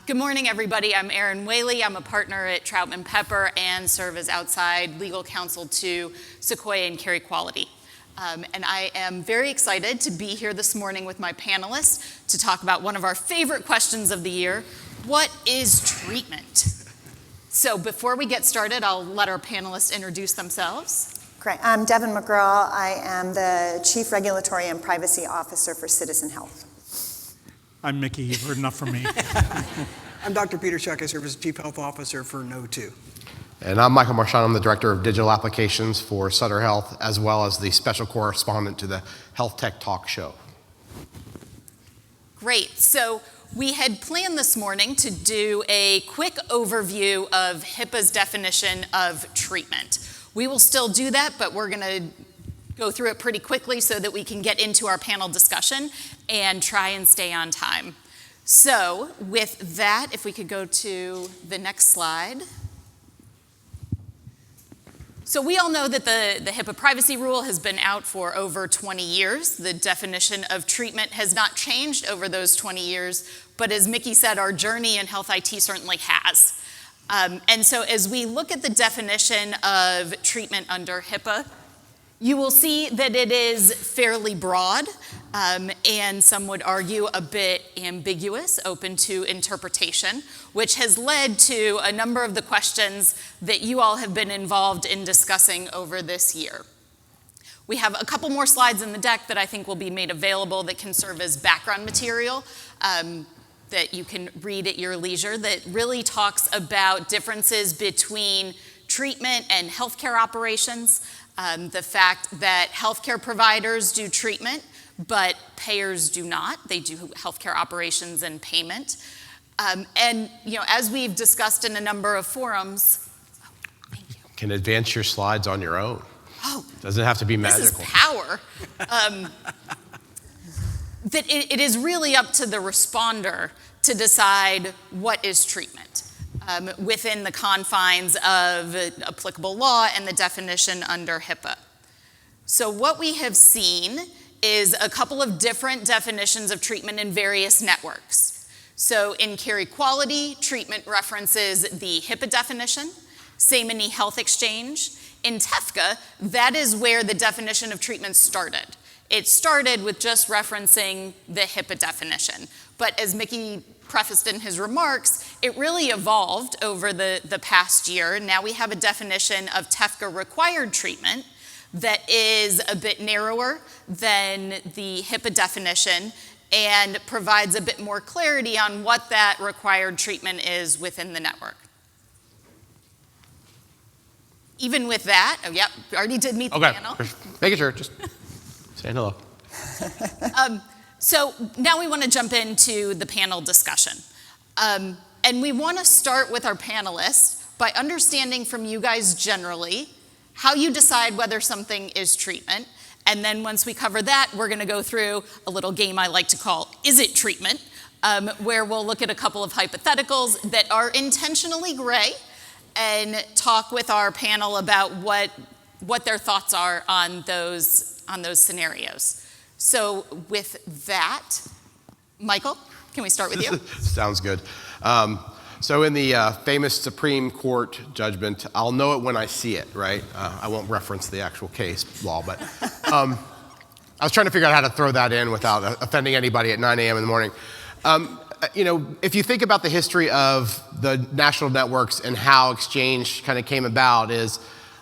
Good morning, everybody. I'm Erin Whaley. I'm a partner at Troutman Pepper and serve as outside legal counsel to Sequoia and Carey Quality. And I am very excited to be here this morning with my panelists to talk about one of our favorite questions of the year: what is treatment? So before we get started, I'll let our panelists introduce themselves. Great. I'm Deven McGraw. I am the Chief Regulatory and Privacy Officer for Citizen Health. I'm Micky. You've heard enough from me. I'm Dr. Peter Schoch. I serve as Chief Health Officer for No2. And I'm Michael Marchant. I'm the Director of Digital Applications for Sutter Health, as well as the Special Correspondent to the Health Tech Talk Show. Great. So we had planned this morning to do a quick overview of HIPAA's definition of treatment. We will still do that, but we're going to go through it pretty quickly so that we can get into our panel discussion and try and stay on time. So with that, if we could go to the next slide. So we all know that the HIPAA privacy rule has been out for over 20 years. The definition of treatment has not changed over those 20 years, but as Micky said, our journey in health IT certainly has. And so as we look at the definition of treatment under HIPAA, you will see that it is fairly broad, and some would argue a bit ambiguous, open to interpretation, which has led to a number of the questions that you all have been involved in discussing over this year. We have a couple more slides in the deck that I think will be made available that can serve as background material that you can read at your leisure, that really talks about differences between treatment and healthcare operations. The fact that healthcare providers do treatment, but payers do not. They do healthcare operations and payment. And as we've discussed in a number of forums, thank you. Can advance your slides on your own. Oh, doesn't have to be magical. This is power. That it is really up to the responder to decide what is treatment. Within the confines of applicable law and the definition under HIPAA. So what we have seen is a couple of different definitions of treatment in various networks. So in Carey Quality, treatment references the HIPAA definition, same in eHealth Exchange. In TEFCA, that is where the definition of treatment started. It started with just referencing the HIPAA definition. But as Micky prefaced in his remarks, it really evolved over the past year. Now we have a definition of TEFCA required treatment that is a bit narrower than the HIPAA definition and provides a bit more clarity on what that required treatment is within the network. Even with that, oh yep, we already did meet the panel. Making sure, just saying hello. So now we want to jump into the panel discussion. And we want to start with our panelists by understanding from you guys generally how you decide whether something is treatment. And then once we cover that, we're going to go through a little game I like to call Is It Treatment? Where we'll look at a couple of hypotheticals that are intentionally gray and talk with our panel about what their thoughts are on those scenarios. So with that, Michael, can we start with you? Sounds good. So in the famous Supreme Court judgment, I'll know it when I see it, right? I won't reference the actual case law, but I was trying to figure out how to throw that in without offending anybody at 9 a.m. in the morning. If you think about the history of the national networks and how exchange kind of came about is,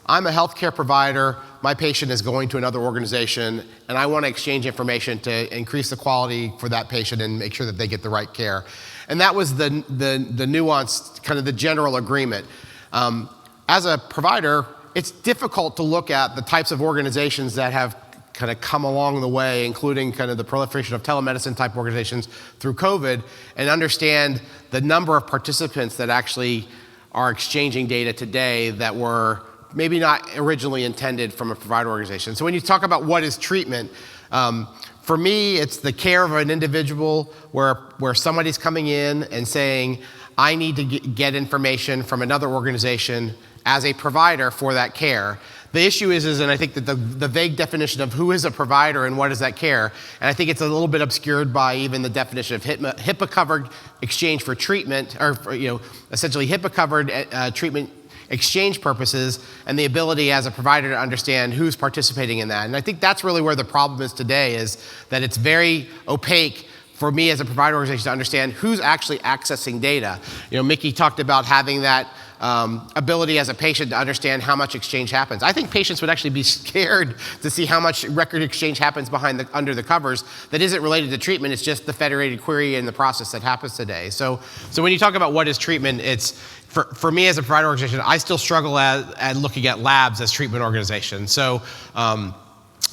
I'm a healthcare provider, my patient is going to another organization, and I want to exchange information to increase the quality for that patient and make sure that they get the right care. And that was the nuanced, kind of the general agreement. As a provider, it's difficult to look at the types of organizations that have kind of come along the way, including kind of the proliferation of telemedicine type organizations through COVID, and understand the number of participants that actually are exchanging data today that were maybe not originally intended from a provider organization. So when you talk about what is treatment, for me, it's the care of an individual where somebody's coming in and saying, I need to get information from another organization as a provider for that care. The issue is and I think that the vague definition of who is a provider and what is that care, and I think it's a little bit obscured by even the definition of HIPAA-covered exchange for treatment, or essentially HIPAA-covered treatment exchange purposes, and the ability as a provider to understand who's participating in that. And I think that's really where the problem is today, is that it's very opaque for me as a provider organization to understand who's actually accessing data. Micky talked about having that ability as a patient to understand how much exchange happens. I think patients would actually be scared to see how much record exchange happens under the covers that isn't related to treatment. It's just the federated query and the process that happens today. So when you talk about what is treatment, it's for me as a provider organization, I still struggle at looking at labs as treatment organizations.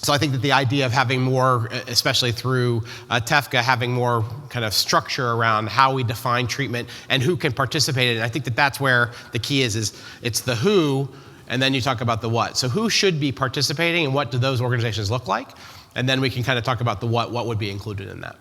So I think that the idea of having more, especially through TEFCA, having more kind of structure around how we define treatment and who can participate in it, I think that that's where the key is it's the who, and then you talk about the what. So who should be participating, and what do those organizations look like? And then we can kind of talk about the what would be included in that.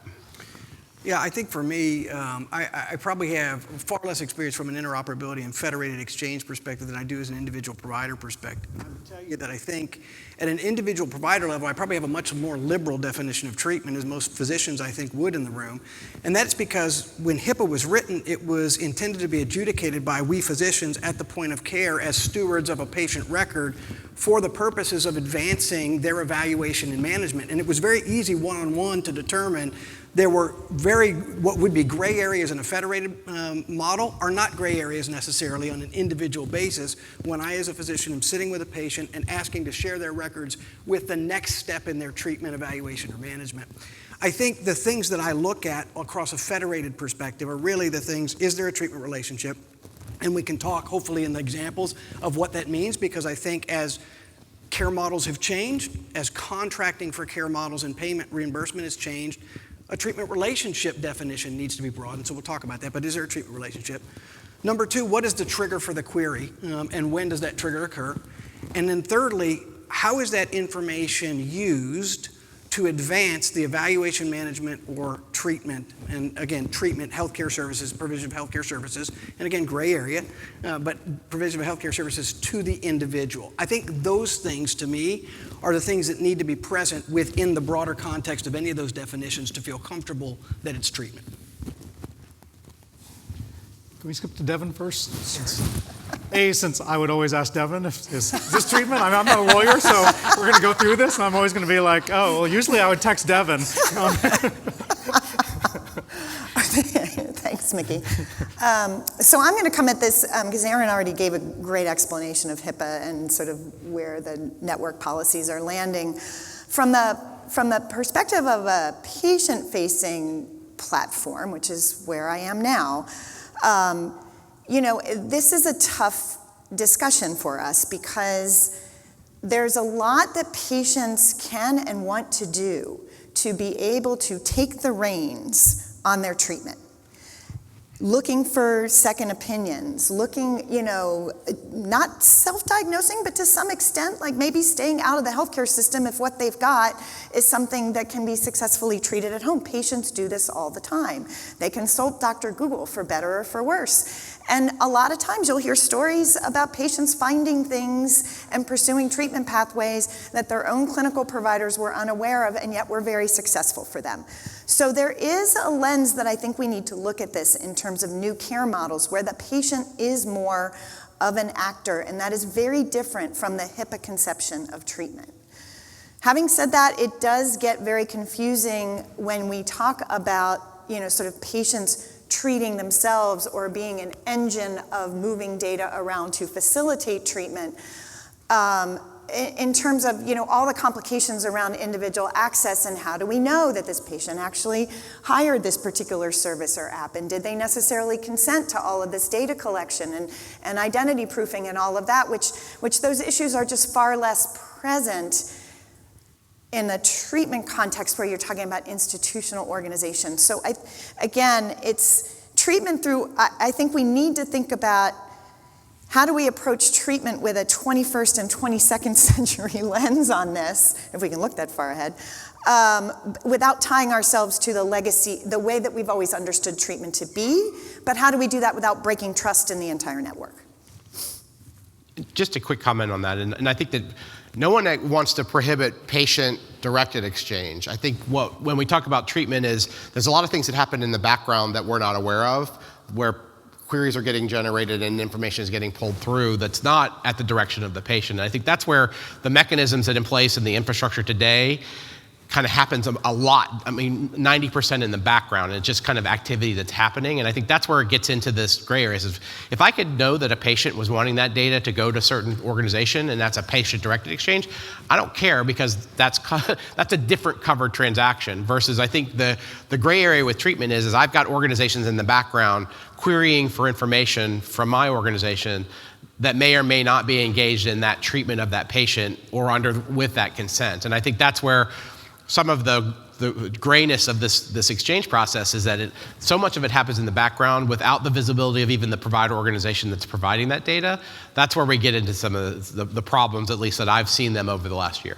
Yeah, I think for me, I probably have far less experience from an interoperability and federated exchange perspective than I do as an individual provider perspective. I would tell you that I think at an individual provider level, I probably have a much more liberal definition of treatment, as most physicians I think would in the room. And that's because when HIPAA was written, it was intended to be adjudicated by we physicians at the point of care as stewards of a patient record for the purposes of advancing their evaluation and management. And it was very easy one-on-one to determine there were what would be gray areas in a federated model are not gray areas necessarily on an individual basis when I as a physician am sitting with a patient and asking to share their records with the next step in their treatment, evaluation, or management. I think the things that I look at across a federated perspective are really the things, is there a treatment relationship? And we can talk hopefully in the examples of what that means, because I think as care models have changed, as contracting for care models and payment reimbursement has changed, a treatment relationship definition needs to be broadened, so we'll talk about that, but is there a treatment relationship? Number two, what is the trigger for the query, and when does that trigger occur? And then thirdly, how is that information used to advance the evaluation, management, or treatment? And again, treatment, healthcare services, provision of healthcare services, and again, gray area, but provision of healthcare services to the individual. I think those things, to me, are the things that need to be present within the broader context of any of those definitions to feel comfortable that it's treatment. Can we skip to Deven first? Since I would always ask Deven, is this treatment? I'm not a lawyer, so we're going to go through this, and I'm always going to be like, oh, well, usually I would text Deven. Thanks, Micky. So I'm going to come at this, because Aaron already gave a great explanation of HIPAA and sort of where the network policies are landing. From the perspective of a patient-facing platform, which is where I am now, this is a tough discussion for us because there's a lot that patients can and want to do to be able to take the reins on their treatment. Looking for second opinions, looking, not self-diagnosing, but to some extent, like maybe staying out of the healthcare system if what they've got is something that can be successfully treated at home. Patients do this all the time. They consult Dr. Google for better or for worse. And a lot of times you'll hear stories about patients finding things and pursuing treatment pathways that their own clinical providers were unaware of, and yet were very successful for them. So there is a lens that I think we need to look at this in terms of new care models where the patient is more of an actor, and that is very different from the HIPAA conception of treatment. Having said that, it does get very confusing when we talk about, sort of patients treating themselves or being an engine of moving data around to facilitate treatment. In terms of all the complications around individual access, and how do we know that this patient actually hired this particular service or app, and did they necessarily consent to all of this data collection and identity proofing and all of that, which those issues are just far less present in the treatment context where you're talking about institutional organization. So again, it's treatment through, I think we need to think about how do we approach treatment with a 21st and 22nd century lens on this, if we can look that far ahead, without tying ourselves to the legacy, the way that we've always understood treatment to be, but how do we do that without breaking trust in the entire network? just a quick comment on that, and I think that no one wants to prohibit patient-directed exchange. I think when we talk about treatment is there's a lot of things that happen in the background that we're not aware of, where queries are getting generated and information is getting pulled through that's not at the direction of the patient. And I think that's where the mechanisms that are in place in the infrastructure today kind of happens a lot. I mean, 90% in the background, and it's just kind of activity that's happening. And I think that's where it gets into this gray areas. If I could know that a patient was wanting that data to go to a certain organization and that's a patient-directed exchange, I don't care because that's a different covered transaction versus I think the gray area with treatment is I've got organizations in the background querying for information from my organization that may or may not be engaged in that treatment of that patient or with that consent. And I think that's where some of the grayness of this exchange process is that so much of it happens in the background without the visibility of even the provider organization that's providing that data. That's where we get into some of the problems, at least that I've seen them over the last year.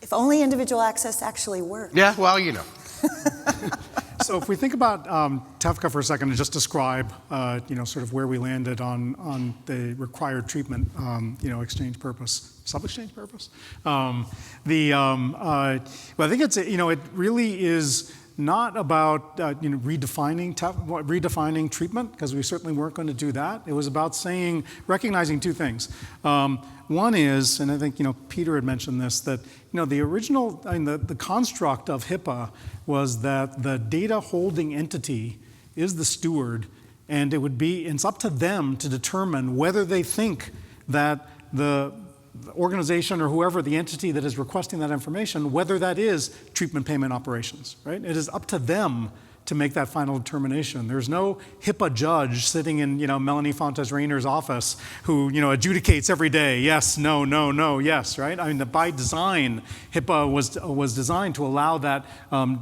If only individual access actually worked. Yeah, well, you know. So if we think about TEFCA for a second and just describe, sort of where we landed on the required treatment, exchange purpose, sub-exchange purpose. Well, I think it really is not about redefining treatment, because we certainly weren't going to do that. It was about recognizing two things. One is, and I think Peter had mentioned this, that the original, the construct of HIPAA was that the data holding entity is the steward, and it's up to them to determine whether they think that the organization or whoever, the entity that is requesting that information, whether that is treatment payment operations, right? It is up to them to make that final determination. There's no HIPAA judge sitting in Melanie Fontes Rayner's office who adjudicates every day, yes, no, no, no, yes, right? I mean, by design, HIPAA was designed to allow that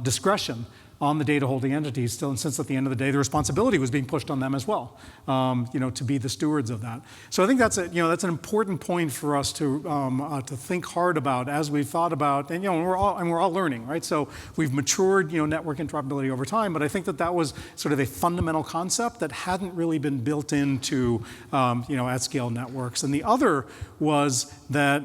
discretion on the data holding entities still, and since at the end of the day the responsibility was being pushed on them as well, to be the stewards of that. So I think that's an important point for us to think hard about as we've thought about, and we're all learning, right? So we've matured network interoperability over time, but I think that was sort of a fundamental concept that hadn't really been built into at scale networks. And the other was that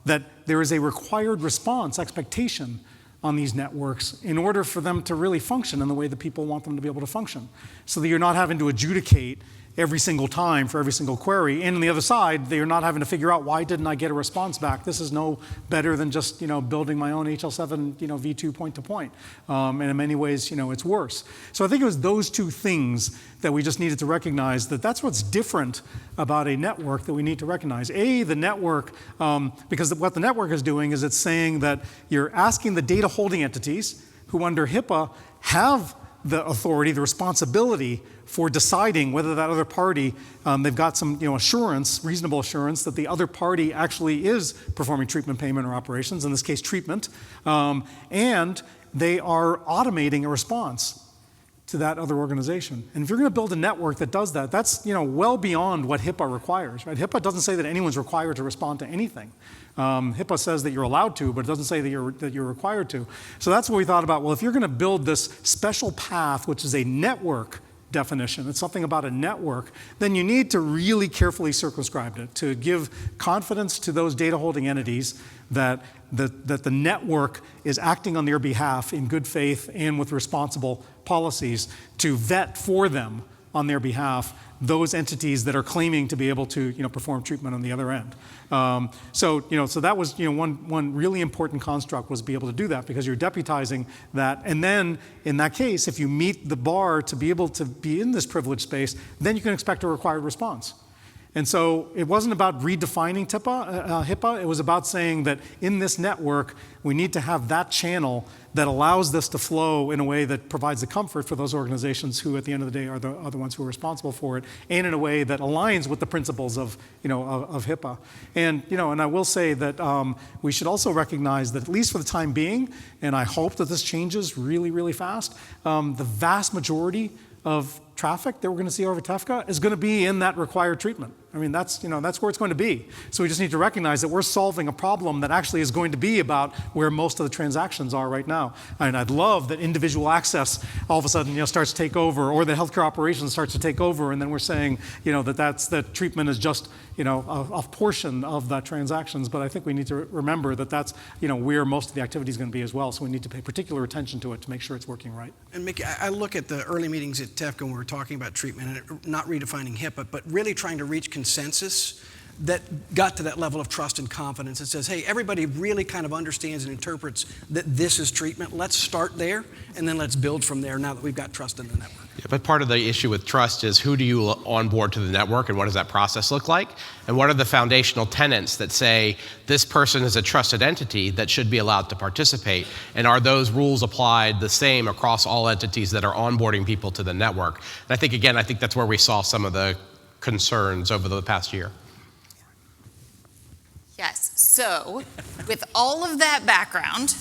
that there is a required response expectation on these networks in order for them to really function in the way that people want them to be able to function. So that you're not having to adjudicate every single time for every single query. And on the other side, you're not having to figure out, why didn't I get a response back? This is no better than just building my own HL7 v2 point-to-point. And in many ways, it's worse. So I think it was those two things that we just needed to recognize, that's what's different about a network that we need to recognize. The network, because what the network is doing is it's saying that you're asking the data holding entities who under HIPAA have the authority, the responsibility for deciding whether that other party, they've got some assurance, reasonable assurance that the other party actually is performing treatment payment or operations, in this case treatment, and they are automating a response to that other organization. And if you're going to build a network that does that, that's well beyond what HIPAA requires, right? HIPAA doesn't say that anyone's required to respond to anything. HIPAA says that you're allowed to, but it doesn't say that you're required to. So that's what we thought about. Well, if you're going to build this special path, which is a network definition, it's something about a network, then you need to really carefully circumscribe it to give confidence to those data holding entities that the network is acting on their behalf in good faith and with responsible policies to vet for them on their behalf those entities that are claiming to be able to perform treatment on the other end. So that was one really important construct, was to be able to do that, because you're deputizing that, and then in that case, if you meet the bar to be able to be in this privileged space, then you can expect a required response. And so it wasn't about redefining HIPAA, it was about saying that in this network, we need to have that channel that allows this to flow in a way that provides the comfort for those organizations who at the end of the day are the ones who are responsible for it, and in a way that aligns with the principles of HIPAA. And and I will say that we should also recognize that, at least for the time being, and I hope that this changes really, really fast, the vast majority of traffic that we're going to see over TEFCA is going to be in that required treatment. I mean, that's where it's going to be. So we just need to recognize that we're solving a problem that actually is going to be about where most of the transactions are right now. And I'd love that individual access all of a sudden, starts to take over, or the healthcare operations starts to take over, and then we're saying, that treatment is just, a portion of that transactions. But I think we need to remember that that's, where most of the activity is going to be as well. So we need to pay particular attention to it to make sure it's working right. And Micky, I look at the early meetings at TEFCA when we were talking about treatment, and not redefining HIPAA, but really trying to reach consensus that got to that level of trust and confidence. It says, hey, everybody really kind of understands and interprets that this is treatment. Let's start there, and then let's build from there now that we've got trust in the network. Yeah, but part of the issue with trust is who do you onboard to the network, and what does that process look like? And what are the foundational tenets that say this person is a trusted entity that should be allowed to participate? And are those rules applied the same across all entities that are onboarding people to the network? And I think that's where we saw some of the concerns over the past year. Yes, so with all of that background,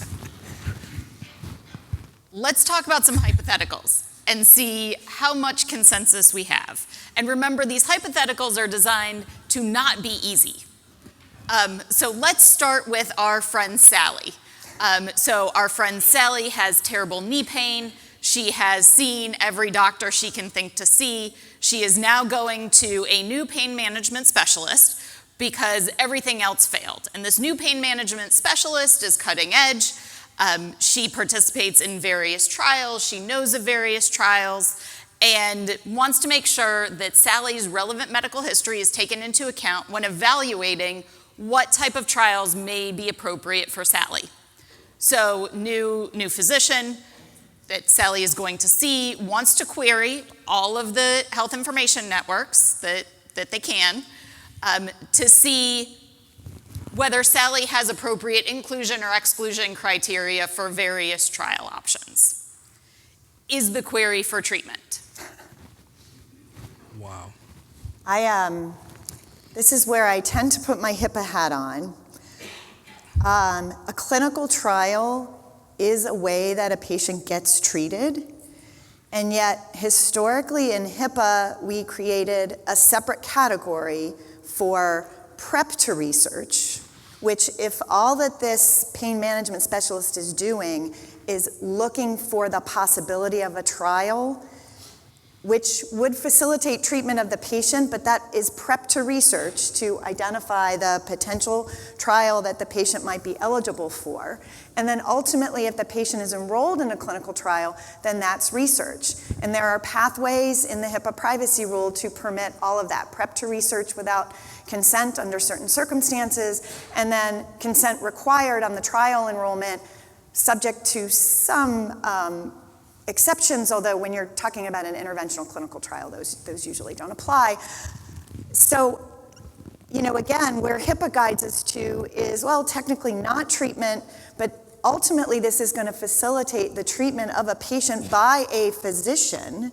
let's talk about some hypotheticals and see how much consensus we have. And remember, these hypotheticals are designed to not be easy. So let's start with our friend Sally. So our friend Sally has terrible knee pain. She has seen every doctor she can think to see. She is now going to a new pain management specialist because everything else failed. And this new pain management specialist is cutting edge. She participates in various trials. She knows of various trials and wants to make sure that Sally's relevant medical history is taken into account when evaluating what type of trials may be appropriate for Sally. So new physician that Sally is going to see wants to query all of the health information networks that they can to see whether Sally has appropriate inclusion or exclusion criteria for various trial options. Is the query for treatment? Wow. This is where I tend to put my HIPAA hat on. A clinical trial is a way that a patient gets treated, and yet historically in HIPAA we created a separate category for prep to research, which if all that this pain management specialist is doing is looking for the possibility of a trial, which would facilitate treatment of the patient, but that is prep to research to identify the potential trial that the patient might be eligible for. And then ultimately, if the patient is enrolled in a clinical trial, then that's research. And there are pathways in the HIPAA privacy rule to permit all of that, prep to research without consent under certain circumstances, and then consent required on the trial enrollment, subject to some exceptions, although when you're talking about an interventional clinical trial, those usually don't apply. So, again, where HIPAA guides us to is, well, technically not treatment, but ultimately this is going to facilitate the treatment of a patient by a physician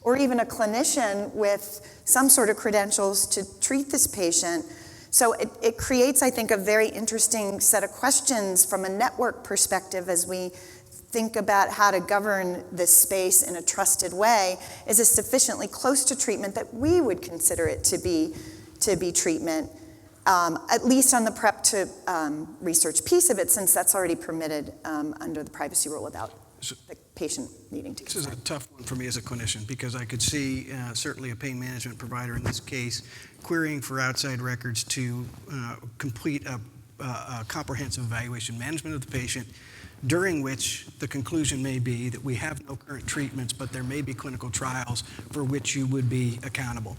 or even a clinician with some sort of credentials to treat this patient. So it creates, I think, a very interesting set of questions from a network perspective as we think about how to govern this space in a trusted way. Is it sufficiently close to treatment that we would consider it to be treatment, at least on the prep to research piece of it, since that's already permitted under the privacy rule without the patient needing to consent. This is a tough one for me as a clinician because I could see certainly a pain management provider in this case querying for outside records to complete a comprehensive evaluation management of the patient, during which the conclusion may be that we have no current treatments, but there may be clinical trials for which you would be accountable.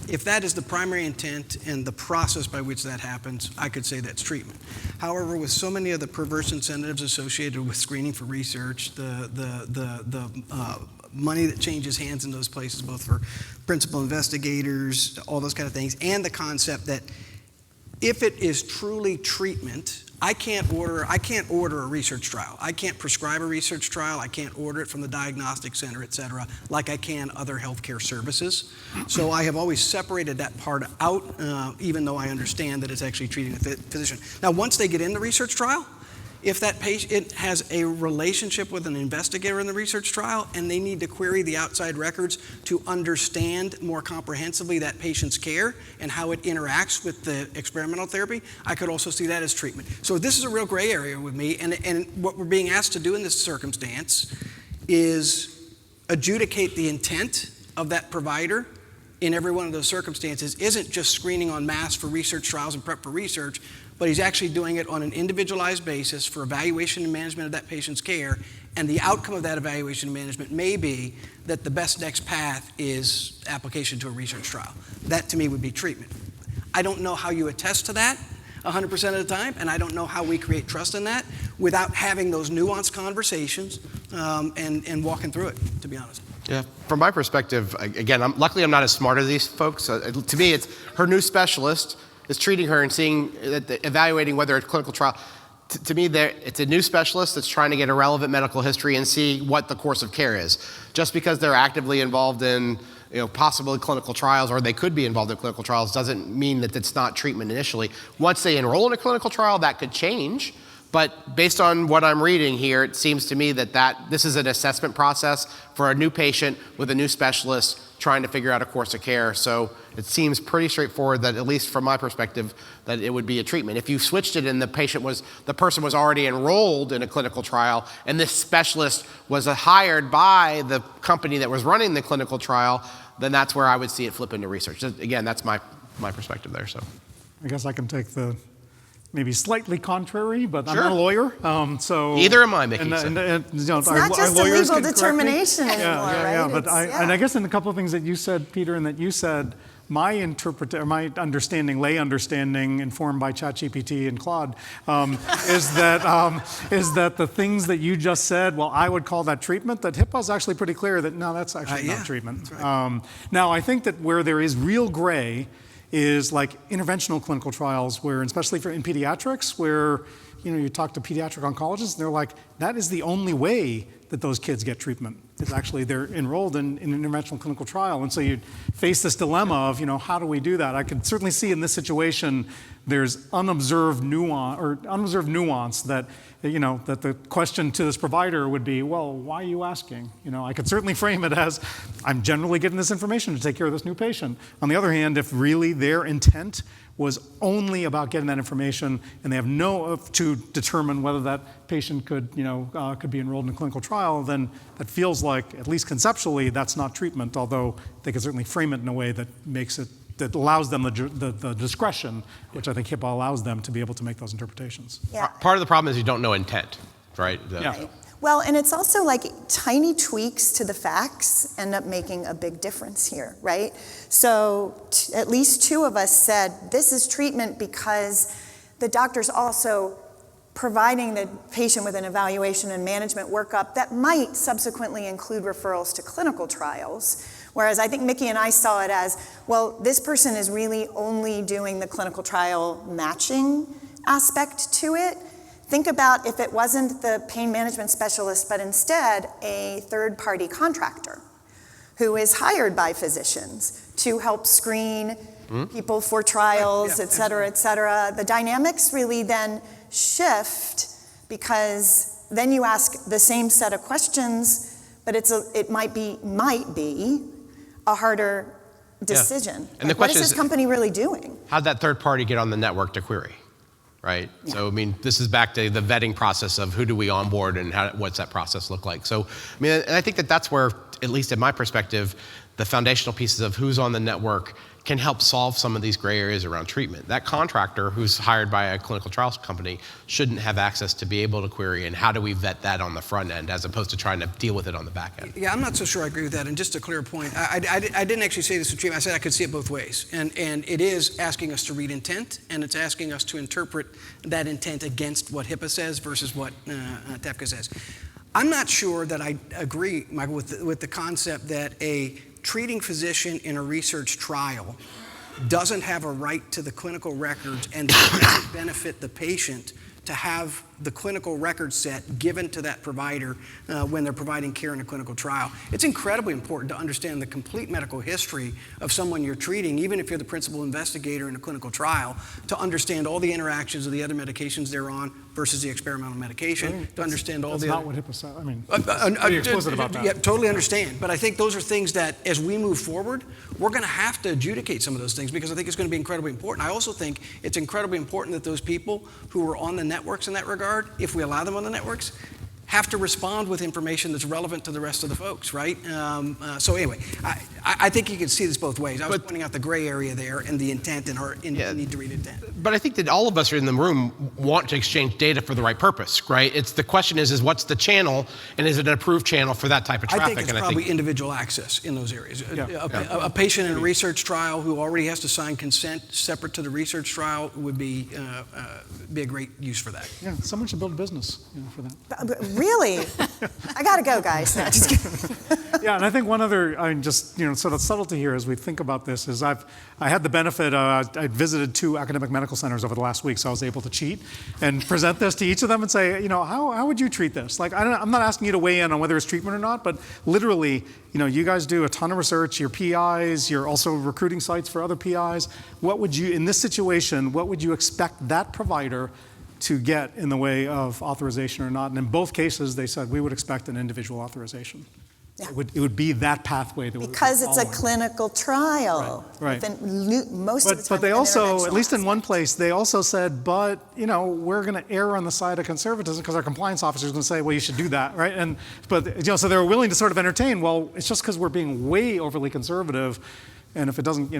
If that is the primary intent and the process by which that happens, I could say that's treatment. However, with so many of the perverse incentives associated with screening for research, the money that changes hands in those places, both for principal investigators, all those kind of things, and the concept that if it is truly treatment, I can't order a research trial. I can't prescribe a research trial. I can't order it from the diagnostic center, et cetera, like I can other healthcare services. So I have always separated that part out, even though I understand that it's actually treating the physician. Now, once they get in the research trial, if that patient has a relationship with an investigator in the research trial and they need to query the outside records to understand more comprehensively that patient's care and how it interacts with the experimental therapy, I could also see that as treatment. So this is a real gray area with me, and what we're being asked to do in this circumstance is adjudicate the intent of that provider in every one of those circumstances. Isn't just screening en masse for research trials and prep for research, but he's actually doing it on an individualized basis for evaluation and management of that patient's care, and the outcome of that evaluation and management may be that the best next path is application to a research trial. That to me would be treatment. I don't know how you attest to that 100% of the time, and I don't know how we create trust in that without having those nuanced conversations and walking through it, to be honest. Yeah, from my perspective, again, luckily I'm not as smart as these folks. To me, it's her new specialist is treating her and evaluating whether it's a clinical trial. To me, it's a new specialist that's trying to get a relevant medical history and see what the course of care is. Just because they're actively involved in possibly clinical trials, or they could be involved in clinical trials, doesn't mean that it's not treatment initially. Once they enroll in a clinical trial, that could change. But based on what I'm reading here, it seems to me that this is an assessment process for a new patient with a new specialist trying to figure out a course of care. So it seems pretty straightforward that, at least from my perspective, that it would be a treatment. If you switched it and the person was already enrolled in a clinical trial and this specialist was hired by the company that was running the clinical trial, then that's where I would see it flip into research. Again, that's my perspective there. So I guess I can take the maybe slightly contrary, but Sure. I'm not a lawyer, so Either am I, Micky. And, It's not just a legal determination anymore, right? But and I guess in a couple of things that you said, Peter, and that you said, my understanding, lay understanding, informed by ChatGPT and Claude, is that the things that you just said, well, I would call that treatment. That HIPAA is actually pretty clear that no, that's actually not treatment. That's right. Now, I think that where there is real gray is like interventional clinical trials, where, especially in pediatrics, where you talk to pediatric oncologists, and they're like, that is the only way that those kids get treatment. Is actually they're enrolled in an interventional clinical trial, and so you face this dilemma of how do we do that? I could certainly see in this situation there's unobserved nuance that that the question to this provider would be, well, why are you asking? I could certainly frame it as, I'm generally getting this information to take care of this new patient. On the other hand, if really their intent was only about getting that information and they have to determine whether that patient could be enrolled in a clinical trial, then that feels like, at least conceptually, that's not treatment, although they could certainly frame it in a way that that allows them the discretion, which I think HIPAA allows them to be able to make those interpretations. Yeah. Part of the problem is you don't know intent, right? Yeah. Well, and it's also like tiny tweaks to the facts end up making a big difference here, right? So at least two of us said this is treatment because the doctor's also providing the patient with an evaluation and management workup that might subsequently include referrals to clinical trials. Whereas I think Micky and I saw it as, well, this person is really only doing the clinical trial matching aspect to it. Think about if it wasn't the pain management specialist, but instead a third-party contractor who is hired by physicians to help screen people for trials, et cetera, et cetera. The dynamics really then shift, because then you ask the same set of questions, but it might be a harder decision. And the what question is this company really doing? How'd that third party get on the network to query, right? Yeah. So, this is back to the vetting process of who do we onboard and what's that process look like. So, and I think that's where, at least in my perspective, the foundational pieces of who's on the network can help solve some of these gray areas around treatment. That contractor who's hired by a clinical trials company shouldn't have access to be able to query, and how do we vet that on the front end as opposed to trying to deal with it on the back end? Yeah, I'm not so sure I agree with that. And just a clear point, I didn't actually say this to treatment. I said I could see it both ways. And it is asking us to read intent, and it's asking us to interpret that intent against what HIPAA says versus what TEFCA says. I'm not sure that I agree, Michael, with the concept that a treating physician in a research trial doesn't have a right to the clinical records and doesn't benefit the patient to have the clinical record set given to that provider when they're providing care in a clinical trial. It's incredibly important to understand the complete medical history of someone you're treating, even if you're the principal investigator in a clinical trial, to understand all the interactions of the other medications they're on versus the experimental medication, to understand all that's the not other... what HIPAA said. I mean, be explicit about that. Yeah, totally understand. But I think those are things that, as we move forward, we're going to have to adjudicate some of those things because I think it's going to be incredibly important. I also think it's incredibly important that those people who are on the networks in that regard, if we allow them on the networks, have to respond with information that's relevant to the rest of the folks, right? So anyway, I think you can see this both ways. I was pointing out the gray area there and the intent and our need to read intent. But I think that all of us are in the room want to exchange data for the right purpose, right? It's the question is what's the channel, and is it an approved channel for that type of traffic? I think it's probably individual access in those areas. Yeah. A patient in a research trial who already has to sign consent separate to the research trial would be a great use for that. Yeah, someone should build a business for that. Really? I gotta go, guys. No, just kidding. Yeah, and I think one other, sort of subtlety here as we think about this is I had the benefit, I visited 2 academic medical centers over the last week, so I was able to cheat and present this to each of them and say, how would you treat this? Like, I'm not asking you to weigh in on whether it's treatment or not, but literally, you guys do a ton of research, you're PIs, you're also recruiting sites for other PIs. What would you, in this situation, what would you expect that provider to get in the way of authorization or not? And in both cases, they said we would expect an individual authorization. Yeah. It would be that pathway that Because it's a following. clinical trial. Right. Most of the time. But they with an also, at least in interventional one aspect. place, they also said, but we're going to err on the side of conservatism because our compliance officer is going to say, well, you should do that, right? So they were willing to sort of entertain. Well, it's just because we're being way overly conservative, and if it doesn't,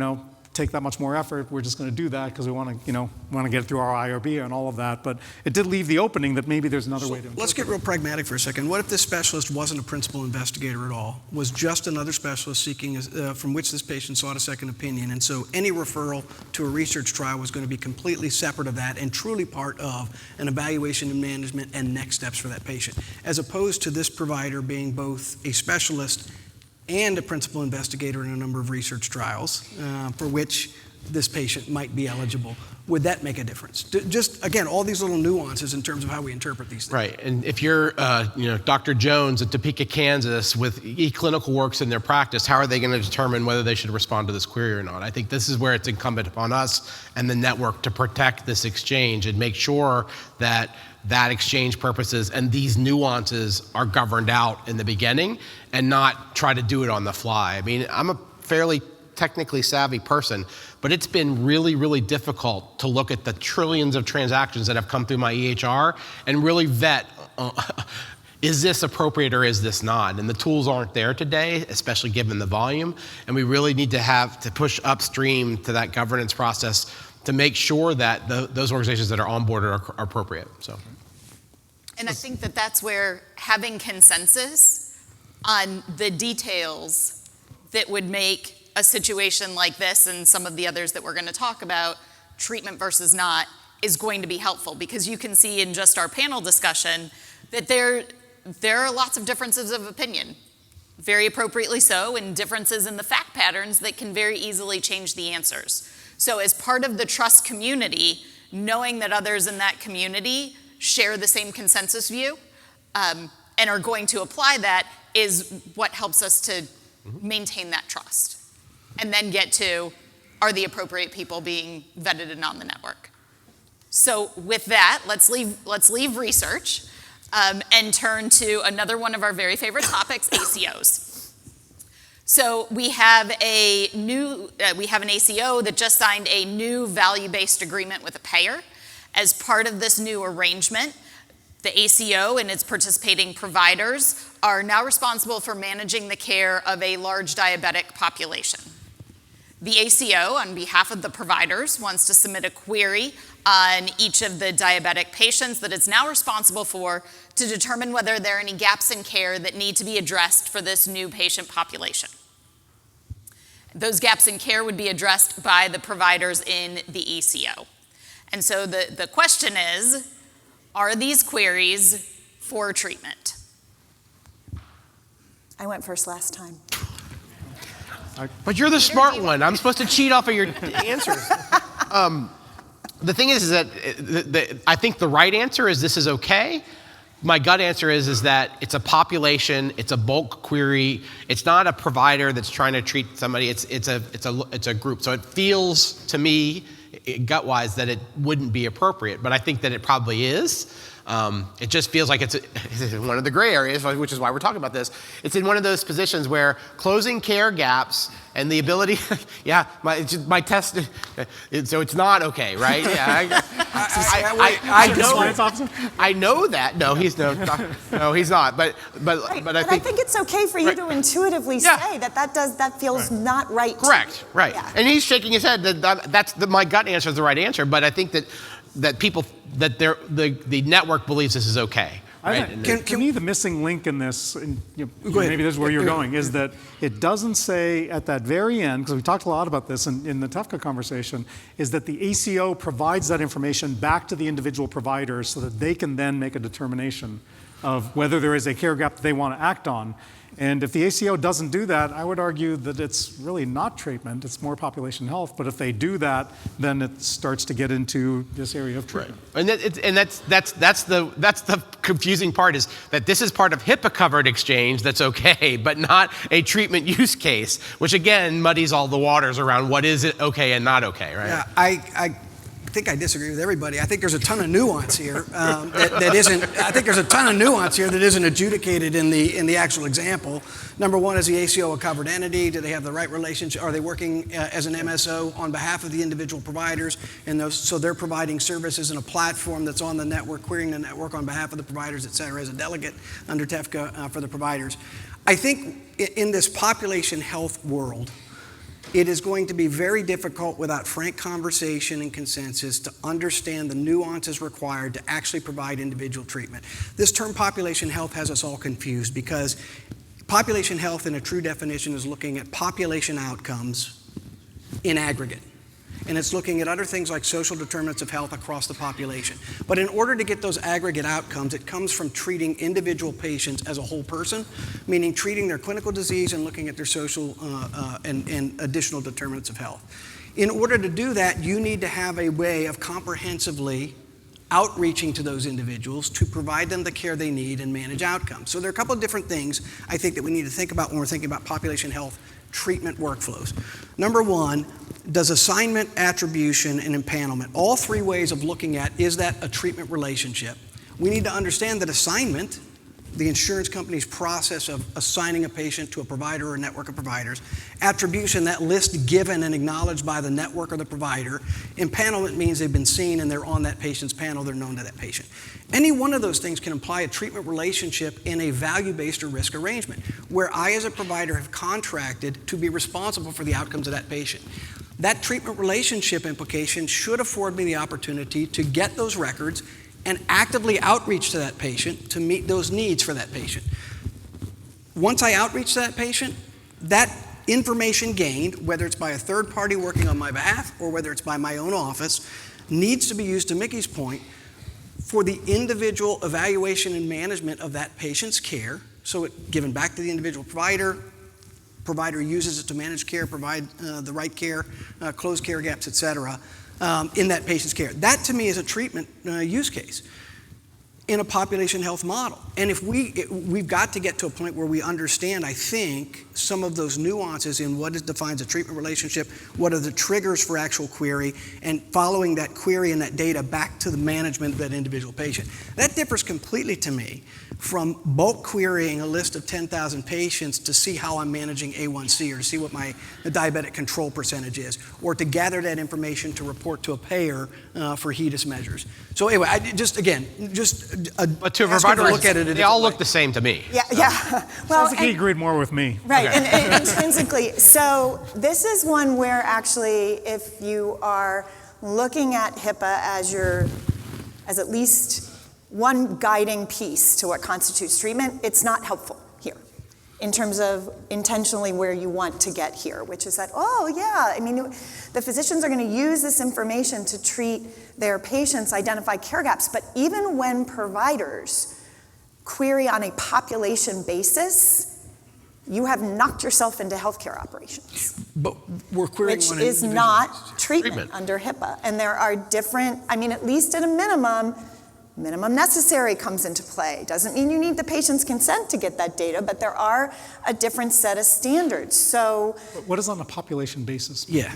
take that much more effort, we're just going to do that because we want to get it through our IRB and all of that. But it did leave the opening that maybe there's another way to. Let's get real pragmatic for a second. What if this specialist wasn't a principal investigator at all, was just another specialist seeking from which this patient sought a second opinion, and so any referral to a research trial was going to be completely separate of that and truly part of an evaluation and management and next steps for that patient, as opposed to this provider being both a specialist and a principal investigator in a number of research trials for which this patient might be eligible. Would that make a difference? Just, again, all these little nuances in terms of how we interpret these things. Right, and if you're, Dr. Jones at Topeka, Kansas, with eClinical Works in their practice, how are they going to determine whether they should respond to this query or not? I think this is where it's incumbent upon us and the network to protect this exchange and make sure that exchange purposes and these nuances are governed out in the beginning and not try to do it on the fly. I mean, I'm a fairly technically savvy person, but it's been really, really difficult to look at the trillions of transactions that have come through my EHR and really vet, is this appropriate or is this not? And the tools aren't there today, especially given the volume, and we really need to push upstream to that governance process to make sure that those organizations that are on board are appropriate. So. And I think that that's where having consensus on the details that would make a situation like this and some of the others that we're going to talk about, treatment versus not, is going to be helpful, because you can see in just our panel discussion that there are lots of differences of opinion, very appropriately so, and differences in the fact patterns that can very easily change the answers. So as part of the trust community, knowing that others in that community share the same consensus view and are going to apply that is what helps us to maintain that trust. And then get to, are the appropriate people being vetted and on the network? So with that, let's leave research and turn to another one of our very favorite topics, ACOs. So we have an ACO that just signed a new value-based agreement with a payer. As part of this new arrangement, the ACO and its participating providers are now responsible for managing the care of a large diabetic population. The ACO, on behalf of the providers, wants to submit a query on each of the diabetic patients that it's now responsible for to determine whether there are any gaps in care that need to be addressed for this new patient population. Those gaps in care would be addressed by the providers in the ACO. And so the question is, are these queries for treatment? I went first last time. But you're the smart one. I'm supposed to cheat off of your answers. The thing is that I think the right answer is this is okay. My gut answer is that it's a population, it's a bulk query, it's not a provider that's trying to treat somebody, it's a group. So it feels to me, gut-wise, that it wouldn't be appropriate, but I think that it probably is. It just feels like it's one of the gray areas, which is why we're talking about this. It's in one of those positions where closing care gaps and the ability, yeah, my test, so it's not okay, right? Yeah, I know that. No, he's not. But I think it's okay for you to intuitively say that feels not right. Correct, right. Yeah. And he's shaking his head. My gut answer is the right answer. But I think that people the network believes this is okay. Right? To me, the missing link in this, and maybe this is where you're going, is that it doesn't say at that very end, because we talked a lot about this in the TEFCA conversation, is that the ACO provides that information back to the individual providers so that they can then make a determination of whether there is a care gap that they want to act on. And if the ACO doesn't do that, I would argue that it's really not treatment, it's more population health. But if they do that, then it starts to get into this area of treatment. Right. And that's the confusing part, is that this is part of HIPAA-covered exchange that's okay, but not a treatment use case, which again muddies all the waters around what is it okay and not okay, right? Yeah, I think I disagree with everybody. I think there's a ton of nuance here that isn't. I think there's a ton of nuance here that isn't adjudicated in the actual example. Number one, is the ACO a covered entity? Do they have the right relationship? Are they working as an MSO on behalf of the individual providers? And so they're providing services in a platform that's on the network, querying the network on behalf of the providers, et cetera, as a delegate under TEFCA for the providers. I think in this population health world, it is going to be very difficult without frank conversation and consensus to understand the nuances required to actually provide individual treatment. This term population health has us all confused, because population health in a true definition is looking at population outcomes in aggregate. And it's looking at other things like social determinants of health across the population. But in order to get those aggregate outcomes, it comes from treating individual patients as a whole person, meaning treating their clinical disease and looking at their social and additional determinants of health. In order to do that, you need to have a way of comprehensively outreaching to those individuals to provide them the care they need and manage outcomes. So there are a couple of different things I think that we need to think about when we're thinking about population health treatment workflows. Number one, does assignment, attribution, and empanelment, all three ways of looking at, is that a treatment relationship? We need to understand that assignment, the insurance company's process of assigning a patient to a provider or a network of providers. Attribution, that list given and acknowledged by the network or the provider. Empanelment means they've been seen and they're on that patient's panel, they're known to that patient. Any one of those things can imply a treatment relationship in a value-based or risk arrangement, where I as a provider have contracted to be responsible for the outcomes of that patient. That treatment relationship implication should afford me the opportunity to get those records and actively outreach to that patient to meet those needs for that patient. Once I outreach to that patient, that information gained, whether it's by a third party working on my behalf or whether it's by my own office, needs to be used, to Micky's point, for the individual evaluation and management of that patient's care. So it's given back to the individual provider uses it to manage care, provide the right care, close care gaps, et cetera, in that patient's care. That to me is a treatment use case in a population health model. And if we've got to get to a point where we understand, I think, some of those nuances in what defines a treatment relationship, what are the triggers for actual query, and following that query and that data back to the management of that individual patient. That differs completely to me from bulk querying a list of 10,000 patients to see how I'm managing A1C or to see what my diabetic control percentage is, or to gather that information to report to a payer for HEDIS measures. So anyway, but to a provider, look at it, they all look the same to me. Yeah. Well, sounds like he agreed more with me. Right, Okay. and intrinsically. So this is one where actually, if you are looking at HIPAA as at least one guiding piece to what constitutes treatment, it's not helpful here in terms of intentionally where you want to get here, which is that, the physicians are going to use this information to treat their patients, identify care gaps, but even when providers query on a population basis, you have knocked yourself into healthcare operations, But we're querying which on an is individual not basis. treatment under HIPAA. And there are different, I mean, at least at a minimum necessary comes into play. Doesn't mean you need the patient's consent to get that data, but there are a different set of standards. So But what is on a population basis? Yeah.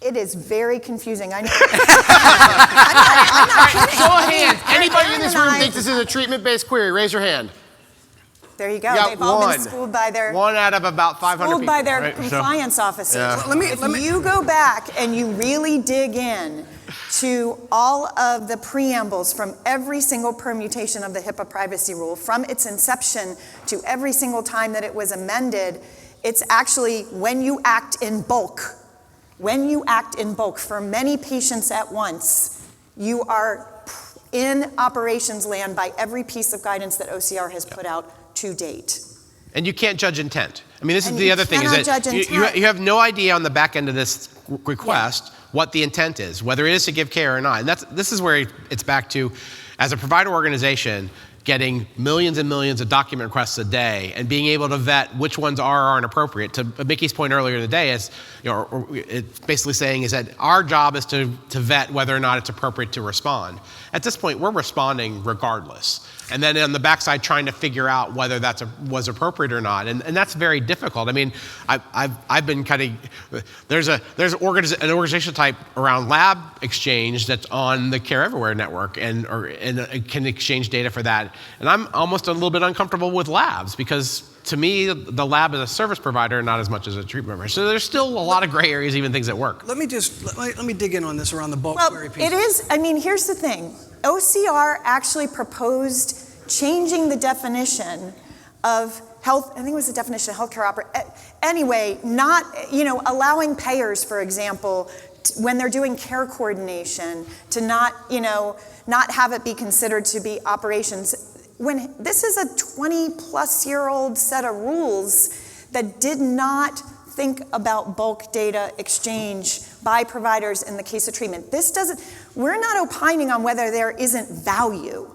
it is very confusing. I know. Show of hands. Anybody in this room Aaron and I- thinks this is a treatment-based query? Raise your hand. There you go. You got They've all one. been schooled by their One out of about 500 schooled people. by their right? So- compliance officers. Yeah. If you go back and you really dig in to all of the preambles from every single permutation of the HIPAA privacy rule, from its inception to every single time that it was amended, it's actually when you act in bulk. When you act in bulk for many patients at once, you are in operations land by every piece of guidance that OCR has put out to date. And you can't judge intent. I mean, this is And the you other thing, is cannot that judge you intent. have no idea on the back end of this request what the intent is, whether it is to give care or not. And this is where it's back to, as a provider organization, getting millions and millions of document requests a day and being able to vet which ones are or aren't appropriate. To Micky's point earlier in the day, is, or it's basically saying is that our job is to vet whether or not it's appropriate to respond. At this point, we're responding regardless. And then on the backside, trying to figure out whether that was appropriate or not, and that's very difficult. I mean, I've been kind of there's an organization type around Lab Exchange that's on the Care Everywhere network, and can exchange data for that. And I'm almost a little bit uncomfortable with labs because to me, the lab is a service provider, not as much as a treatment provider. So there's still a lot of gray areas, even things that work. Let me dig in on this around the bulk Well, query piece. it is, I mean, here's the thing. OCR actually proposed changing the definition of health, I think it was the definition of healthcare operator. Anyway, not, allowing payers, for example, when they're doing care coordination, to not have it be considered to be operations. When this is a 20-plus-year-old set of rules that did not think about bulk data exchange by providers in the case of treatment. We're not opining on whether there isn't value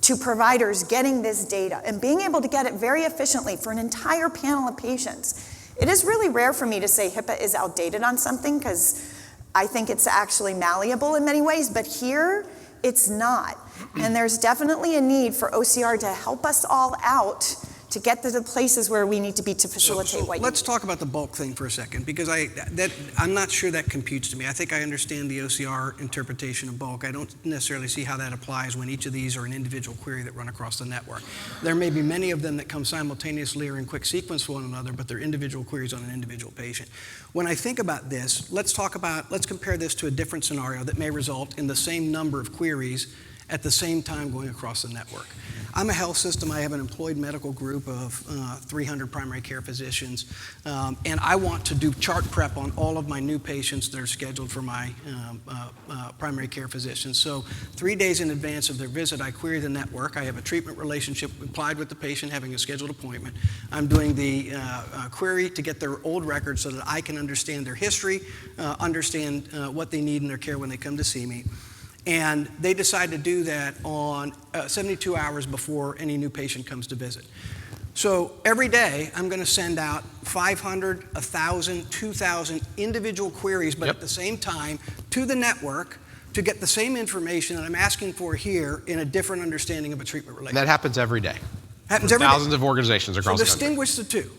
to providers getting this data and being able to get it very efficiently for an entire panel of patients. It is really rare for me to say HIPAA is outdated on something because I think it's actually malleable in many ways, but here it's not. And there's definitely a need for OCR to help us all out to get to the places where we need to be to facilitate what you let's talk about the bulk thing for a second, because I'm not sure that computes to me. I think I understand the OCR interpretation of bulk. I don't necessarily see how that applies when each of these are an individual query that run across the network. There may be many of them that come simultaneously or in quick sequence with one another, but they're individual queries on an individual patient. When I think about this, let's compare this to a different scenario that may result in the same number of queries at the same time going across the network. I'm a health system. I have an employed medical group of 300 primary care physicians, and I want to do chart prep on all of my new patients that are scheduled for my primary care physicians. So 3 days in advance of their visit, I query the network. I have a treatment relationship implied with the patient having a scheduled appointment. I'm doing the query to get their old records so that I can understand their history, understand what they need in their care when they come to see me. And they decide to do that on 72 hours before any new patient comes to visit. So every day, I'm going to send out 500, 1,000, 2,000 individual queries, but at the same time, to the network to get the same information that I'm asking for here in a different understanding of a treatment relationship. And that happens every day. Happens for every thousands day. of organizations across the country. So distinguish the two.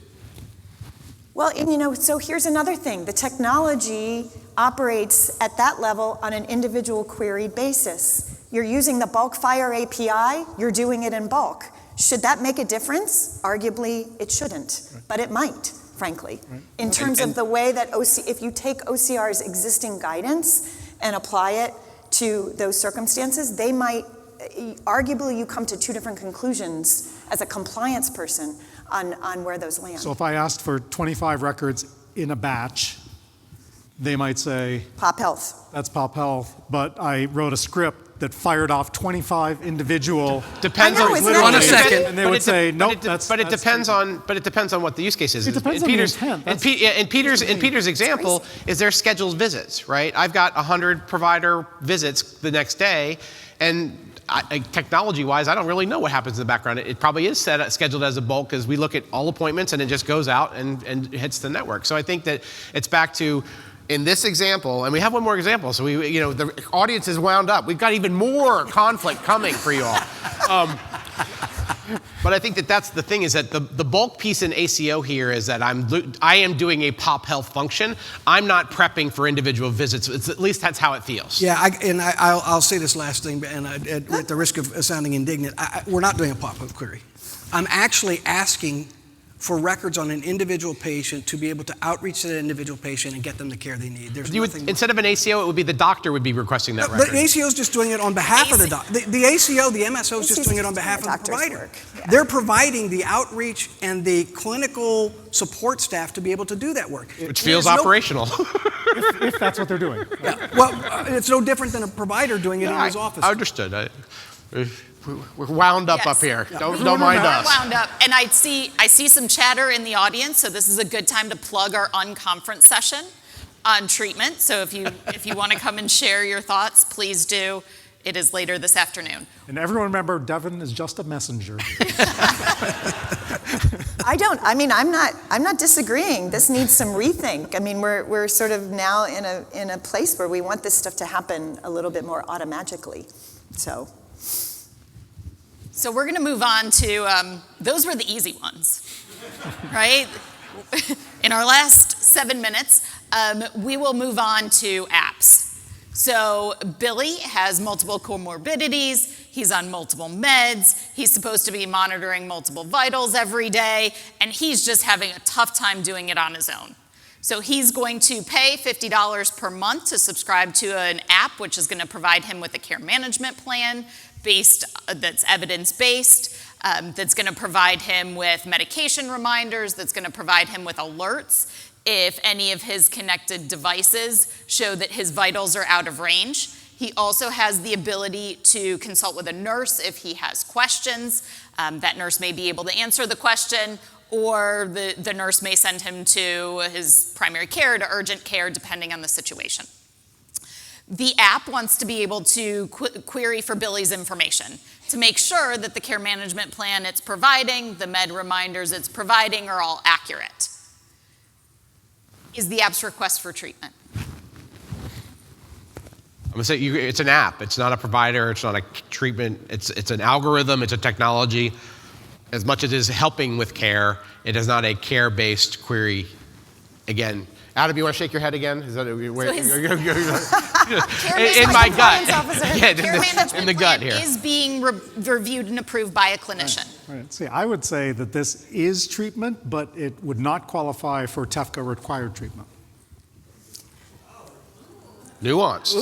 Well, and so here's another thing. The technology operates at that level on an individual query basis. You're using the bulk FHIR API, you're doing it in bulk. Should that make a difference? Arguably, it shouldn't, but it might, frankly. In terms of the way that if you take OCR's existing guidance and apply it to those circumstances, they might, arguably you come to two different conclusions as a compliance person on where those land. So if I asked for 25 records in a batch, they might say, Pop Health. that's Pop Health, but I wrote a script that fired off 25 individual. Depends I know, on it's not One a second. And they would say, nope, that's. But it depends on what the use case is. It depends on the intent. In Peter's example, is their scheduled visits, right? I've got 100 provider visits the next day, and technology-wise, I don't really know what happens in the background. It probably is scheduled as a bulk, as we look at all appointments, and it just goes out and hits the network. So I think that it's back to, in this example, and we have one more example, so the audience is wound up. We've got even more conflict coming for you all. But I think that's the thing, is that the bulk piece in ACO here is that I am doing a pop health function. I'm not prepping for individual visits. At least that's how it feels. Yeah, I'll say this last thing, and at the risk of sounding indignant, we're not doing a pop health query. I'm actually asking for records on an individual patient to be able to outreach to that individual patient and get them the care they need. Instead of an ACO, it would be the doctor would be requesting that record. The ACO is just doing it on behalf of the doctor. The ACO, the MSO is just doing it on behalf of the provider. Yeah. They're providing the outreach and the clinical support staff to be able to do that work. Which feels operational. If that's what they're doing. Yeah. Well, it's no different than a provider doing it in his office. I understood. We're wound up Yes. up here. Yeah. Don't mind We're us. wound up, and I see some chatter in the audience, so this is a good time to plug our unconference session on treatment. So if you want to come and share your thoughts, please do. It is later this afternoon. And everyone remember, Deven is just a messenger. I'm not disagreeing. This needs some rethink. I mean, we're sort of now in a place where we want this stuff to happen a little bit more automatically. So we're going to move on to, those were the easy ones, right? In our last 7 minutes, we will move on to apps. So Billy has multiple comorbidities, he's on multiple meds, he's supposed to be monitoring multiple vitals every day, and he's just having a tough time doing it on his own. So he's going to pay $50 per month to subscribe to an app, which is going to provide him with a care management plan that's evidence-based, that's going to provide him with medication reminders, that's going to provide him with alerts if any of his connected devices show that his vitals are out of range. He also has the ability to consult with a nurse if he has questions. That nurse may be able to answer the question, or the nurse may send him to his primary care, to urgent care, depending on the situation. The app wants to be able to query for Billy's information to make sure that the care management plan it's providing, the med reminders it's providing are all accurate. Is the app's request for treatment? I'm going to say it's an app. It's not a provider. It's not a treatment. It's an algorithm. It's a technology. As much as it is helping with care, it is not a care-based query. Again, Adam, you want to shake your head again? Is that in my gut? Yeah, in the gut here. Is being reviewed and approved by a clinician. Right. See, I would say that this is treatment, but it would not qualify for TEFCA required treatment. Nuanced.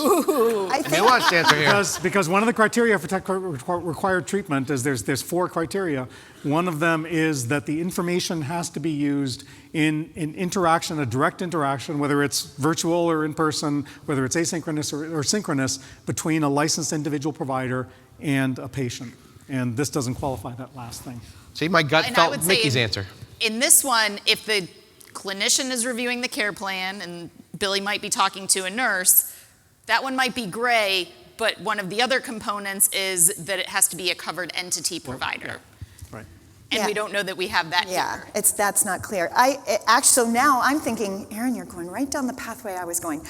I think Nuanced answer here. Because one of the criteria for TEFCA required treatment is there's 4 criteria. One of them is that the information has to be used in interaction, a direct interaction, whether it's virtual or in person, whether it's asynchronous or synchronous, between a licensed individual provider and a patient. And this doesn't qualify that last thing. See, my gut felt Micky's answer. In this one, if the clinician is reviewing the care plan and Billy might be talking to a nurse, that one might be gray, but one of the other components is that it has to be a covered entity provider. Right. And we don't know that we have that Yeah, here. that's not clear. So now I'm thinking, Aaron, you're going right down the pathway I was going.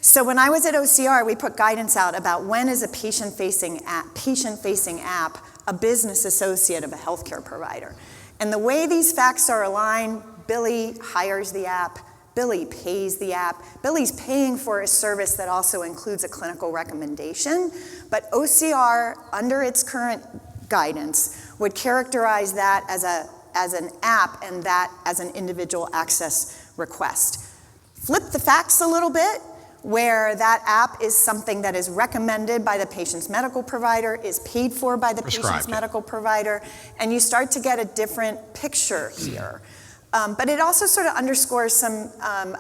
So when I was at OCR, we put guidance out about when is a patient-facing app a business associate of a healthcare provider. And the way these facts are aligned, Billy hires the app, Billy pays the app, Billy's paying for a service that also includes a clinical recommendation, but OCR, under its current guidance, would characterize that as an app and that as an individual access request. Flip the facts a little bit, where that app is something that is recommended by the patient's medical provider, is paid for by the patient's medical provider, and you start to get a different picture here. But it also sort of underscores some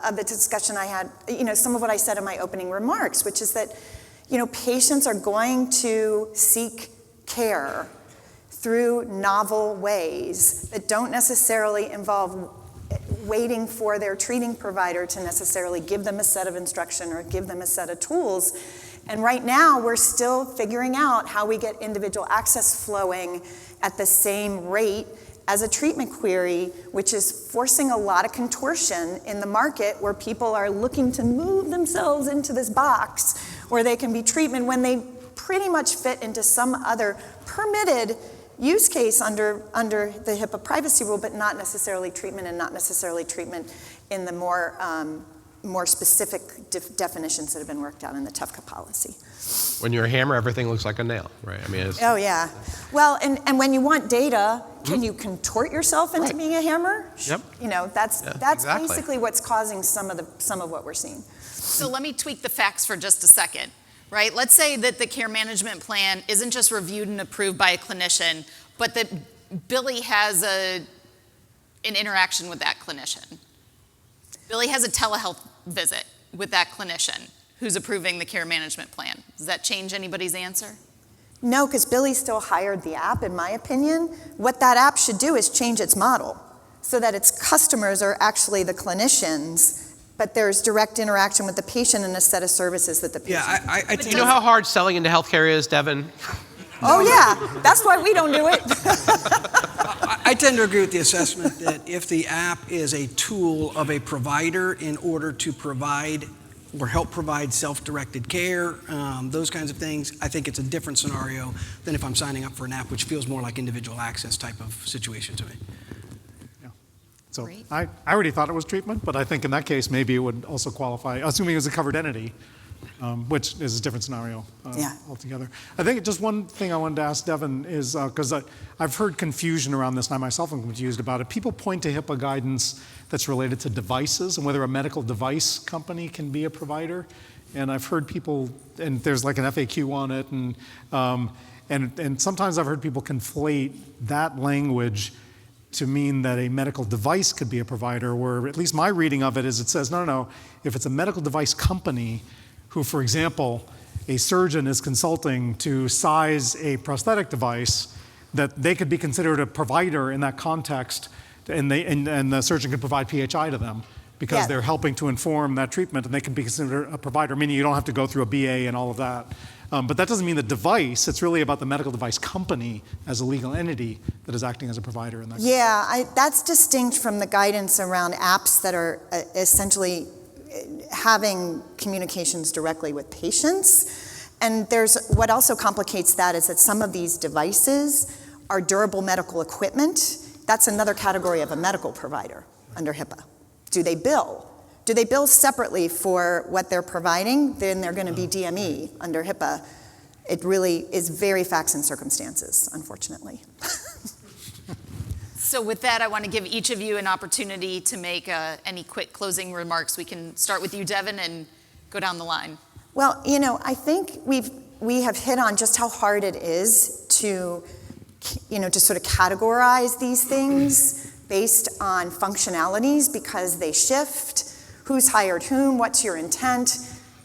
of the discussion I had, some of what I said in my opening remarks, which is that, patients are going to seek care through novel ways that don't necessarily involve waiting for their treating provider to necessarily give them a set of instruction or give them a set of tools. And right now, we're still figuring out how we get individual access flowing at the same rate as a treatment query, which is forcing a lot of contortion in the market where people are looking to move themselves into this box where they can be treatment when they pretty much fit into some other permitted use case under the HIPAA privacy rule, but not necessarily treatment, and not necessarily treatment in the more specific definitions that have been worked out in the TEFCA policy. When you're a hammer, everything looks like a nail, right? I mean, Oh yeah. Well, and when you want data, can you contort yourself into being a hammer? Yep. You know, that's exactly. basically what's causing some of what we're seeing. So let me tweak the facts for just a second, right? Let's say that the care management plan isn't just reviewed and approved by a clinician, but that Billy has an interaction with that clinician. Billy has a telehealth visit with that clinician who's approving the care management plan. Does that change anybody's answer? No, because Billy still hired the app, in my opinion. What that app should do is change its model so that its customers are actually the clinicians, but there's direct interaction with the patient and a set of services that the patient. Yeah, you know how hard selling into healthcare is, Deven? Oh yeah, that's why we don't do it. I tend to agree with the assessment that if the app is a tool of a provider in order to provide or help provide self-directed care, those kinds of things, I think it's a different scenario than if I'm signing up for an app, which feels more like individual access type of situation to me. Yeah. So Great. I already thought it was treatment, but I think in that case, maybe it would also qualify, assuming it was a covered entity, which is a different scenario altogether. I think just one thing I wanted to ask Deven is, because I've heard confusion around this, and I myself am confused about it. People point to HIPAA guidance that's related to devices and whether a medical device company can be a provider. And I've heard people, and there's like an FAQ on it, and sometimes I've heard people conflate that language to mean that a medical device could be a provider, where at least my reading of it is it says, no, if it's a medical device company who, for example, a surgeon is consulting to size a prosthetic device, that they could be considered a provider in that context, and the surgeon could provide PHI to them because they're helping to inform that treatment, and they can be considered a provider, meaning you don't have to go through a BA and all of that. But that doesn't mean the device, it's really about the medical device company as a legal entity that is acting as a provider in that case. Yeah, that's distinct from the guidance around apps that are essentially having communications directly with patients. And what also complicates that is that some of these devices are durable medical equipment. That's another category of a medical provider under HIPAA. Do they bill? Do they bill separately for what they're providing? Then they're going to be DME under HIPAA. It really is very facts and circumstances, unfortunately. So with that, I want to give each of you an opportunity to make any quick closing remarks. We can start with you, Deven, and go down the line. Well, you know, I think we have hit on just how hard it is to, to sort of categorize these things based on functionalities because they shift. Who's hired whom? What's your intent?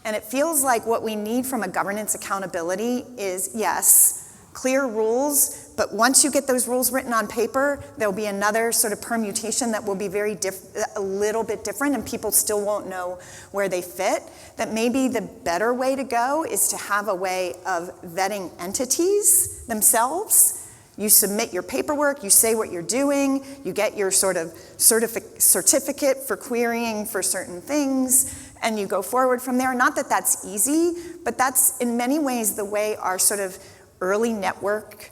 And it feels like what we need from a governance accountability is, yes, clear rules, but once you get those rules written on paper, there'll be another sort of permutation that will be a little bit different, and people still won't know where they fit. That maybe the better way to go is to have a way of vetting entities themselves. You submit your paperwork, you say what you're doing, you get your sort of certificate for querying for certain things, and you go forward from there. Not that that's easy, but that's in many ways the way our sort of early network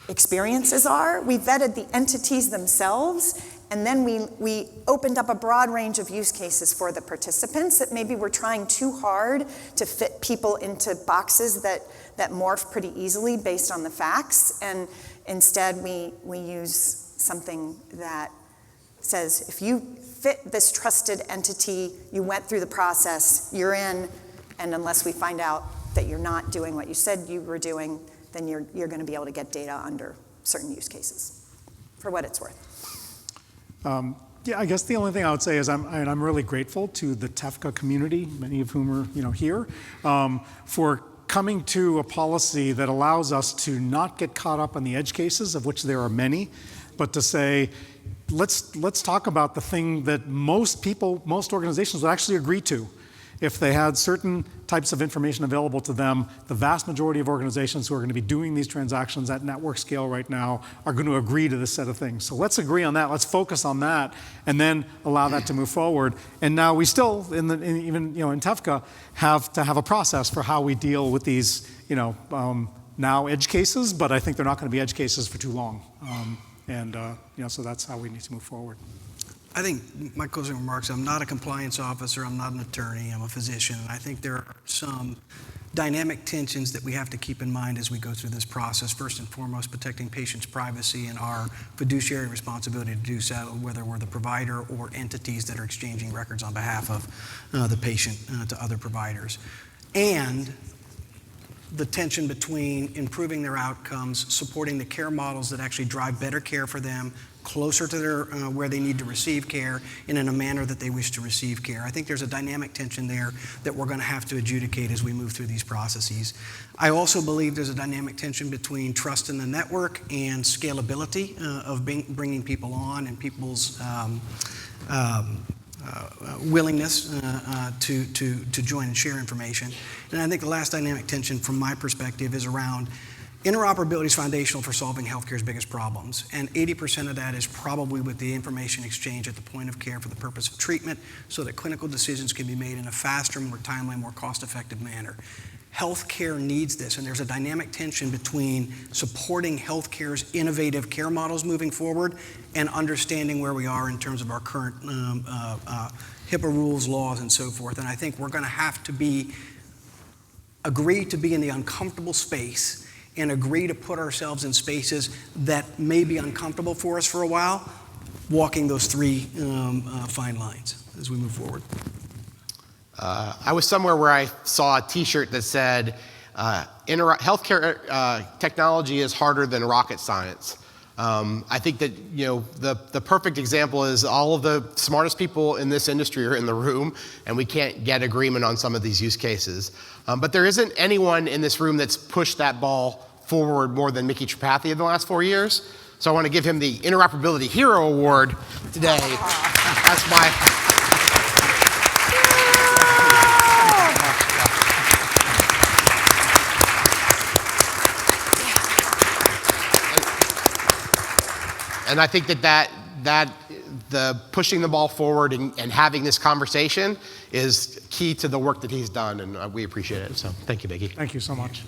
experiences are. We vetted the entities themselves, and then we opened up a broad range of use cases for the participants that maybe we're trying too hard to fit people into boxes that morph pretty easily based on the facts, and instead we use something that says if you fit this trusted entity, you went through the process, you're in, and unless we find out that you're not doing what you said you were doing, then you're going to be able to get data under certain use cases, for what it's worth. Yeah, I guess the only thing I would say is I'm really grateful to the TEFCA community, many of whom are here, for coming to a policy that allows us to not get caught up on the edge cases, of which there are many, but to say, let's talk about the thing that most people, most organizations would actually agree to. if they had certain types of information available to them, the vast majority of organizations who are going to be doing these transactions at network scale right now are going to agree to this set of things. So let's agree on that. Let's focus on that, and then allow that to move forward. And now we still, even in TEFCA, have to have a process for how we deal with these, now edge cases. But I think they're not going to be edge cases for too long. So that's how we need to move forward. I think my closing remarks, I'm not a compliance officer, I'm not an attorney, I'm a physician, and I think there are some dynamic tensions that we have to keep in mind as we go through this process. First and foremost, protecting patients' privacy and our fiduciary responsibility to do so, whether we're the provider or entities that are exchanging records on behalf of the patient to other providers. And the tension between improving their outcomes, supporting the care models that actually drive better care for them, closer to their where they need to receive care, and in a manner that they wish to receive care. I think there's a dynamic tension there that we're going to have to adjudicate as we move through these processes. I also believe there's a dynamic tension between trust in the network and scalability of bringing people on, and people's willingness to join and share information. And I think the last dynamic tension from my perspective is around interoperability is foundational for solving healthcare's biggest problems, and 80% of that is probably with the information exchange at the point of care for the purpose of treatment, so that clinical decisions can be made in a faster, more timely, more cost-effective manner. Healthcare needs this, and there's a dynamic tension between supporting healthcare's innovative care models moving forward and understanding where we are in terms of our current HIPAA rules, laws, and so forth. And I think we're going to have to agree to be in the uncomfortable space and agree to put ourselves in spaces that may be uncomfortable for us for a while, walking those three fine lines as we move forward. I was somewhere where I saw a T-shirt that said, healthcare technology is harder than rocket science. I think that the perfect example is all of the smartest people in this industry are in the room, and we can't get agreement on some of these use cases. But there isn't anyone in this room that's pushed that ball forward more than Micky Tripathi in the last 4 years. So I want to give him the Interoperability Hero Award today. That's my... And I think that the pushing the ball forward and having this conversation is key to the work that he's done, and we appreciate it. So thank you, Micky. Thank you so much.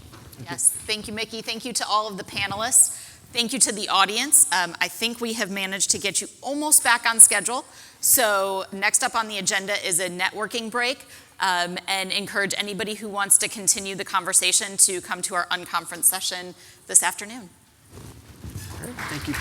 Yes, thank you, Micky. Thank you to all of the panelists. Thank you to the audience. I think we have managed to get you almost back on schedule. So next up on the agenda is a networking break, and encourage anybody who wants to continue the conversation to come to our unconference session this afternoon. Thank you.